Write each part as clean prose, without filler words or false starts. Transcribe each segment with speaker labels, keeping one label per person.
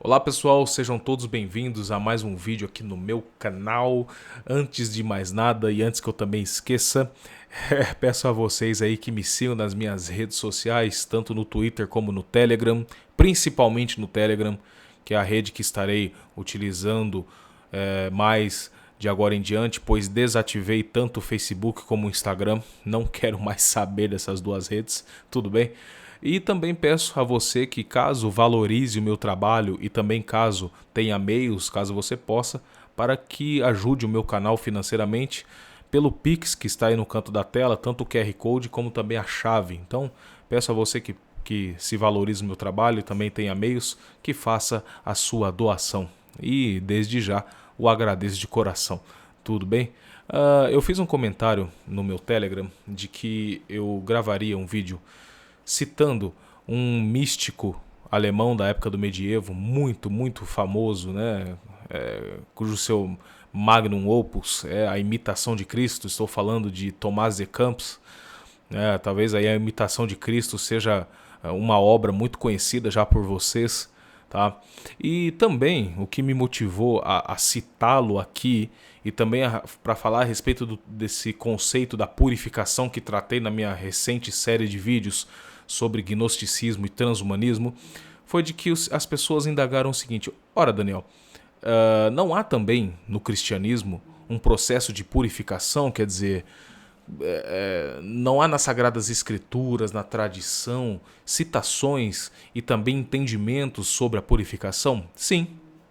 Speaker 1: Olá pessoal, sejam todos bem-vindos a mais um vídeo aqui no meu canal. Antes de mais nada e antes que eu também esqueça, peço a vocês aí que me sigam nas minhas redes sociais, tanto no Twitter como no Telegram, principalmente no Telegram, que é a rede que estarei utilizando mais de agora em diante, pois desativei tanto o Facebook como o Instagram, não quero mais saber dessas duas redes, tudo bem? E também peço a você que, caso valorize o meu trabalho e também caso tenha meios, caso você possa, para que ajude o meu canal financeiramente pelo Pix que está aí no canto da tela, tanto o QR Code como também a chave. Então, peço a você que se valorize o meu trabalho e também tenha meios, que faça a sua doação. E desde já o agradeço de coração. Tudo bem? Eu fiz um comentário no meu Telegram de que eu gravaria um vídeo citando um místico alemão da época do medievo, muito famoso, né? Cujo seu magnum opus é a imitação de Cristo. Estou falando de Tomás de Campos. Talvez aí a imitação de Cristo seja uma obra muito conhecida já por vocês. Tá? E também o que me motivou a citá-lo aqui e também para falar a respeito desse conceito da purificação que tratei na minha recente série de vídeos sobre gnosticismo e transhumanismo, foi de que as pessoas indagaram o seguinte: ora, Daniel, não há também no cristianismo um processo de purificação? Quer dizer, não há nas Sagradas Escrituras, na tradição, citações e também entendimentos sobre a purificação? Sim,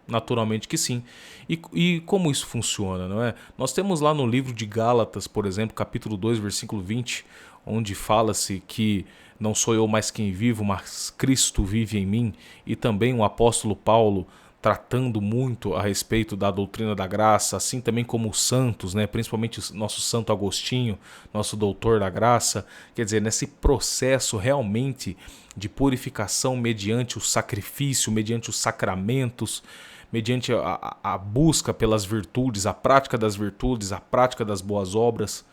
Speaker 1: naturalmente que sim. E como isso funciona, não é? Nós temos lá no livro de Gálatas, por exemplo, capítulo 2, versículo 20, onde fala-se que não sou eu mais quem vivo, mas Cristo vive em mim, e também o apóstolo Paulo tratando muito a respeito da doutrina da graça, assim também como os santos, né? Principalmente o nosso Santo Agostinho, nosso doutor da graça. Quer dizer, nesse processo realmente de purificação mediante o sacrifício, mediante os sacramentos, mediante a busca pelas virtudes, a prática das virtudes, a prática das boas obras,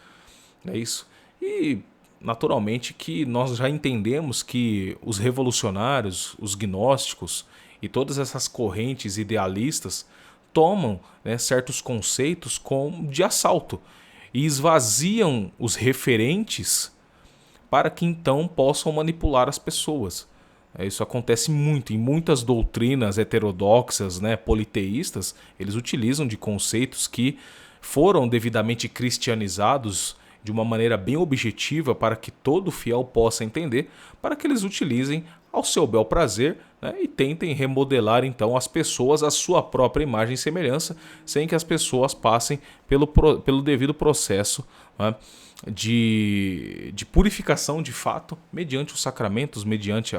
Speaker 1: não é isso? E naturalmente que nós já entendemos que os revolucionários, os gnósticos e todas essas correntes idealistas tomam, né, certos conceitos de assalto e esvaziam os referentes para que então possam manipular as pessoas. Isso acontece muito em muitas doutrinas heterodoxas, né, politeístas. Eles utilizam de conceitos que foram devidamente cristianizados de uma maneira bem objetiva para que todo fiel possa entender, para que eles utilizem ao seu bel prazer, né, e tentem remodelar então as pessoas à sua própria imagem e semelhança, sem que as pessoas passem pelo devido processo, né, de purificação de fato, mediante os sacramentos, mediante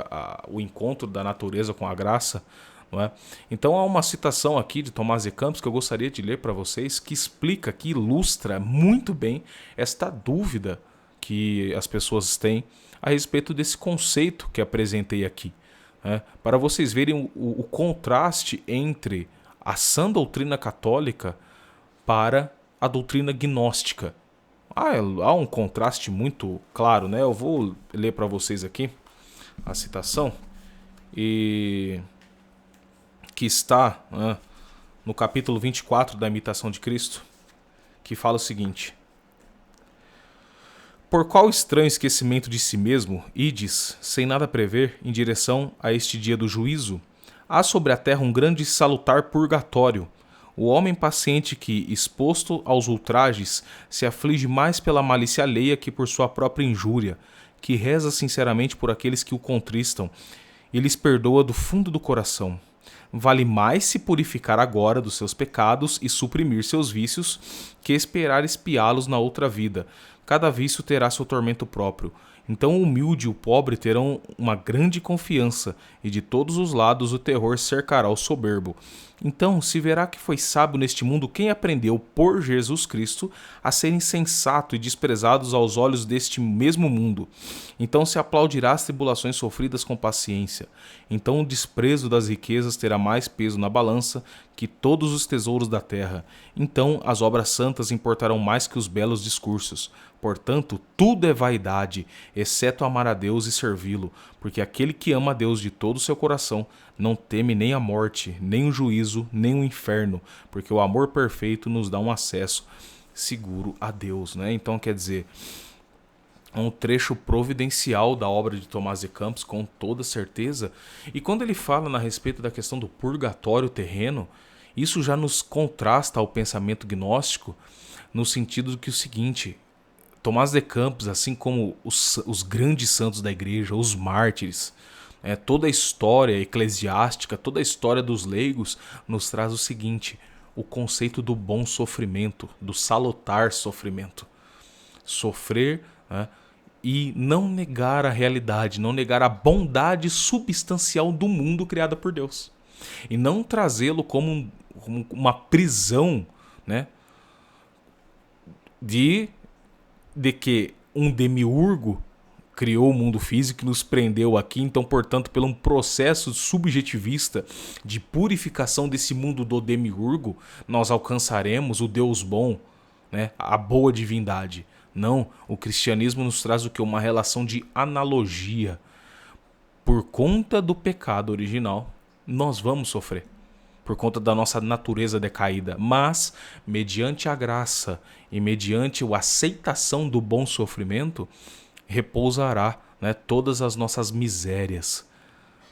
Speaker 1: o encontro da natureza com a graça. Não é? Então há uma citação aqui de Tomás de Campos que eu gostaria de ler para vocês, que explica, que ilustra muito bem esta dúvida que as pessoas têm a respeito desse conceito que apresentei aqui, né? Para vocês verem o contraste entre a sã doutrina católica para a doutrina gnóstica. Há um contraste muito claro, né? Eu vou ler para vocês aqui a citação, e que está, né, no capítulo 24 da Imitação de Cristo, que fala o seguinte: por qual estranho esquecimento de si mesmo ides, sem nada prever, em direção a este dia do juízo? Há sobre a terra um grande e salutar purgatório. O homem paciente que, exposto aos ultrajes, se aflige mais pela malícia alheia que por sua própria injúria, que reza sinceramente por aqueles que o contristam e lhes perdoa do fundo do coração. Vale mais se purificar agora dos seus pecados e suprimir seus vícios, que esperar espiá-los na outra vida. Cada vício terá seu tormento próprio. Então o humilde e o pobre terão uma grande confiança, e de todos os lados o terror cercará o soberbo. Então se verá que foi sábio neste mundo quem aprendeu por Jesus Cristo a ser insensato e desprezados aos olhos deste mesmo mundo. Então se aplaudirá as tribulações sofridas com paciência. Então o desprezo das riquezas terá mais peso na balança que todos os tesouros da terra. Então as obras santas importarão mais que os belos discursos. Portanto, tudo é vaidade, exceto amar a Deus e servi-lo, porque aquele que ama a Deus de todo o seu coração não teme nem a morte, nem o juízo, nem o inferno, porque o amor perfeito nos dá um acesso seguro a Deus, né? Então, quer dizer, é um trecho providencial da obra de Tomás de Campos, com toda certeza. E quando ele fala a respeito da questão do purgatório terreno, isso já nos contrasta ao pensamento gnóstico, no sentido de que o seguinte: Tomás de Campos, assim como os grandes santos da igreja, os mártires, toda a história eclesiástica, toda a história dos leigos, nos traz o seguinte: o conceito do bom sofrimento, do salutar sofrimento. Sofrer, né, e não negar a realidade, não negar a bondade substancial do mundo criada por Deus. E não trazê-lo como uma prisão, né, de que um demiurgo criou o mundo físico e nos prendeu aqui, então, portanto, pelo um processo subjetivista de purificação desse mundo do demiurgo, nós alcançaremos o Deus bom, né, a boa divindade. Não, o cristianismo nos traz o que? Uma relação de analogia. Por conta do pecado original, nós vamos sofrer, por conta da nossa natureza decaída, mas mediante a graça e mediante a aceitação do bom sofrimento, repousará, né, todas as nossas misérias,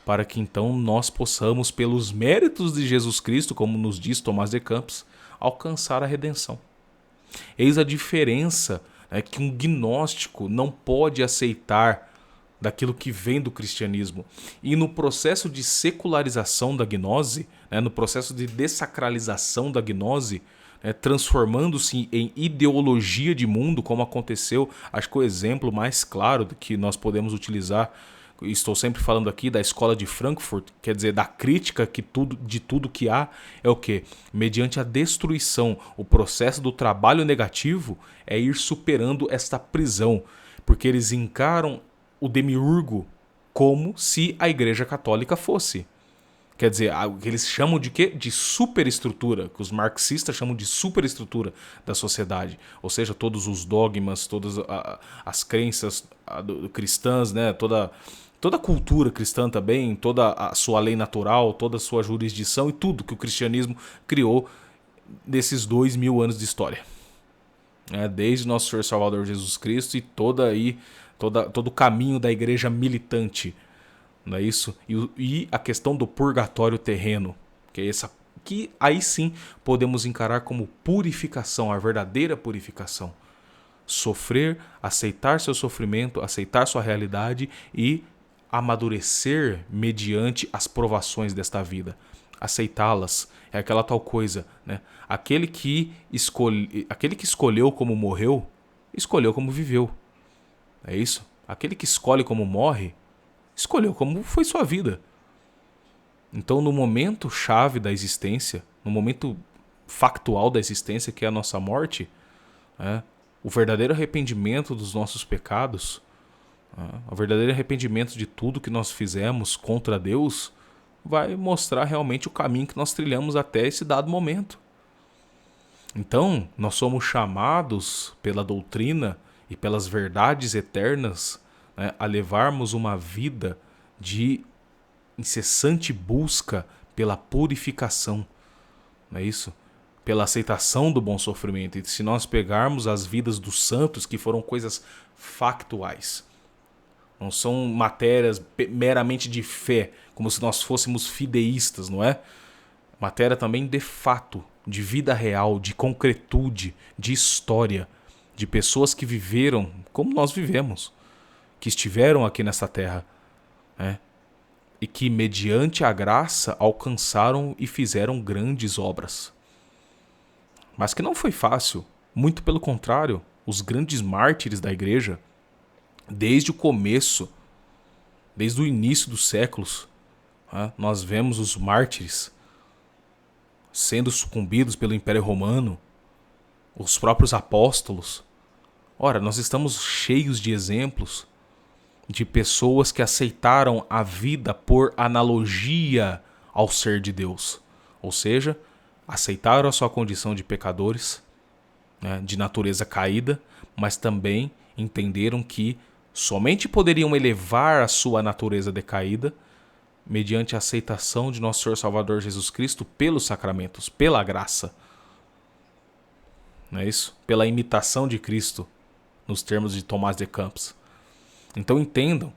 Speaker 1: para que então nós possamos, pelos méritos de Jesus Cristo, como nos diz Tomás de Campos, alcançar a redenção. Eis a diferença, né, que um gnóstico não pode aceitar daquilo que vem do cristianismo. E no processo de secularização da gnose, né, no processo de dessacralização da gnose, né, transformando-se em ideologia de mundo, como aconteceu, acho que o exemplo mais claro do que nós podemos utilizar, estou sempre falando aqui da escola de Frankfurt, quer dizer, da crítica de tudo que há, é o quê? Mediante a destruição, o processo do trabalho negativo é ir superando esta prisão, porque eles encaram o demiurgo como se a Igreja Católica fosse. Quer dizer, o que eles chamam de quê? De superestrutura, que os marxistas chamam de superestrutura da sociedade. Ou seja, todos os dogmas, todas as crenças cristãs, né? Toda a cultura cristã também, toda a sua lei natural, toda a sua jurisdição e tudo que o cristianismo criou nesses 2000 anos de história. Desde nosso Senhor Salvador Jesus Cristo e todo o caminho da igreja militante. Não é isso? E a questão do purgatório terreno, que aí sim podemos encarar como purificação, a verdadeira purificação. Sofrer, aceitar seu sofrimento, aceitar sua realidade e amadurecer mediante as provações desta vida. Aceitá-las é aquela tal coisa, né? Aquele que escolheu como morreu, escolheu como viveu. É isso? Aquele que escolhe como morre, escolheu como foi sua vida. Então, no momento chave da existência, no momento factual da existência, que é a nossa morte, o verdadeiro arrependimento dos nossos pecados, o verdadeiro arrependimento de tudo que nós fizemos contra Deus, vai mostrar realmente o caminho que nós trilhamos até esse dado momento. Então, nós somos chamados pela doutrina e pelas verdades eternas, né, a levarmos uma vida de incessante busca pela purificação, não é isso? Pela aceitação do bom sofrimento. E se nós pegarmos as vidas dos santos, que foram coisas factuais, não são matérias meramente de fé, como se nós fôssemos fideístas, não é? Matéria também de fato, de vida real, de concretude, de história, de pessoas que viveram como nós vivemos, que estiveram aqui nessa terra, né? E que, mediante a graça, alcançaram e fizeram grandes obras. Mas que não foi fácil, muito pelo contrário, os grandes mártires da igreja, desde o começo, desde o início dos séculos, nós vemos os mártires sendo sucumbidos pelo Império Romano, os próprios apóstolos. Ora, nós estamos cheios de exemplos de pessoas que aceitaram a vida por analogia ao ser de Deus. Ou seja, aceitaram a sua condição de pecadores, né, de natureza caída, mas também entenderam que somente poderiam elevar a sua natureza decaída mediante a aceitação de nosso Senhor Salvador Jesus Cristo pelos sacramentos, pela graça. Não é isso? Pela imitação de Cristo, nos termos de Tomás de Campos. Então entendam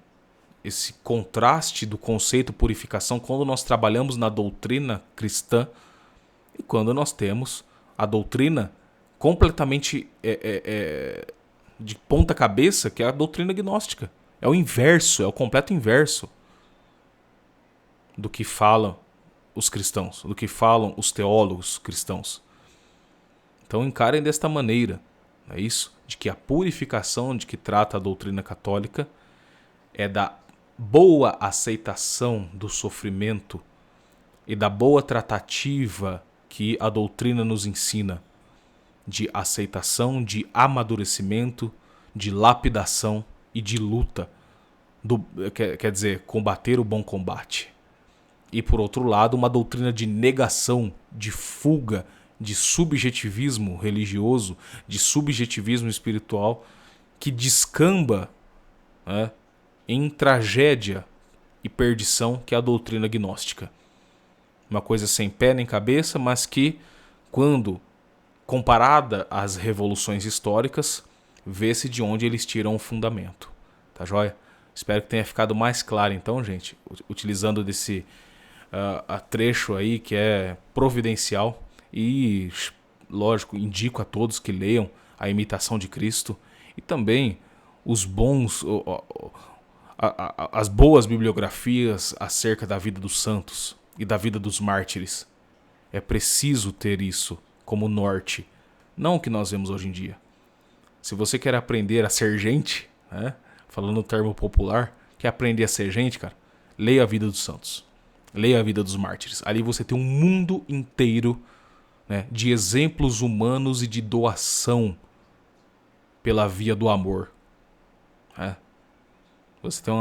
Speaker 1: esse contraste do conceito purificação quando nós trabalhamos na doutrina cristã e quando nós temos a doutrina completamente de ponta cabeça, que é a doutrina gnóstica. É o inverso, é o completo inverso do que falam os cristãos, do que falam os teólogos cristãos. Então encarem desta maneira, não é isso? De que a purificação de que trata a doutrina católica é da boa aceitação do sofrimento e da boa tratativa que a doutrina nos ensina, de aceitação, de amadurecimento, de lapidação e de luta, quer dizer, combater o bom combate. E por outro lado, uma doutrina de negação, de fuga, de subjetivismo religioso, de subjetivismo espiritual, que descamba, né, em tragédia e perdição, que é a doutrina gnóstica. Uma coisa sem pé nem cabeça, mas que, quando comparada às revoluções históricas, vê-se de onde eles tiram o fundamento. Tá joia? Espero que tenha ficado mais claro então, gente, utilizando desse trecho aí que é providencial. E, lógico, indico a todos que leiam A Imitação de Cristo e também os bons, as boas bibliografias acerca da vida dos santos e da vida dos mártires. É preciso ter isso como norte, não o que nós vemos hoje em dia. Se você quer aprender a ser gente, né, falando no termo popular, quer aprender a ser gente, cara, leia a vida dos santos, leia a vida dos mártires. Ali você tem um mundo inteiro, né, de exemplos humanos e de doação pela via do amor. Você tem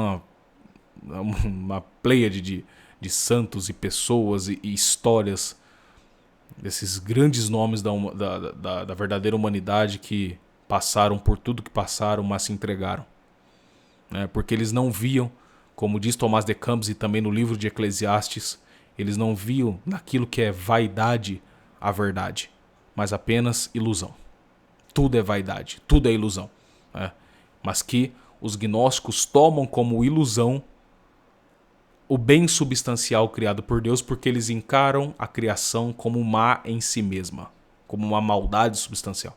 Speaker 1: uma pleiade de santos e pessoas e histórias desses grandes nomes da verdadeira humanidade que passaram por tudo que passaram, mas se entregaram. Porque eles não viam, como diz Tomás de Campos e também no livro de Eclesiastes, eles não viam naquilo que é vaidade a verdade, mas apenas ilusão. Tudo é vaidade, tudo é ilusão. Mas que os gnósticos tomam como ilusão o bem substancial criado por Deus, porque eles encaram a criação como má em si mesma, como uma maldade substancial,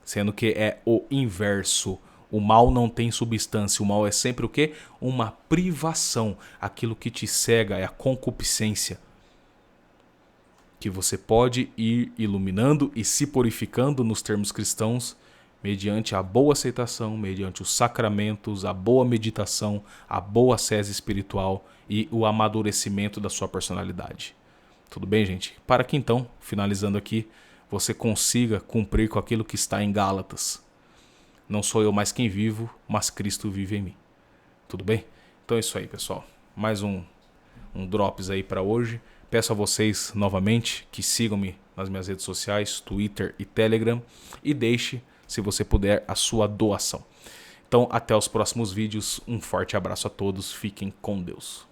Speaker 1: sendo que é o inverso. O mal não tem substância, o mal é sempre o quê? Uma privação. Aquilo que te cega é a concupiscência, que você pode ir iluminando e se purificando nos termos cristãos, mediante a boa aceitação, mediante os sacramentos, a boa meditação, a boa ascese espiritual e o amadurecimento da sua personalidade. Tudo bem, gente? Para que então, finalizando aqui, você consiga cumprir com aquilo que está em Gálatas. Não sou eu mais quem vivo, mas Cristo vive em mim. Tudo bem? Então é isso aí, pessoal. Mais um Drops aí para hoje. Peço a vocês novamente que sigam-me nas minhas redes sociais, Twitter e Telegram, e deixe, se você puder, a sua doação. Então, até os próximos vídeos. Um forte abraço a todos. Fiquem com Deus.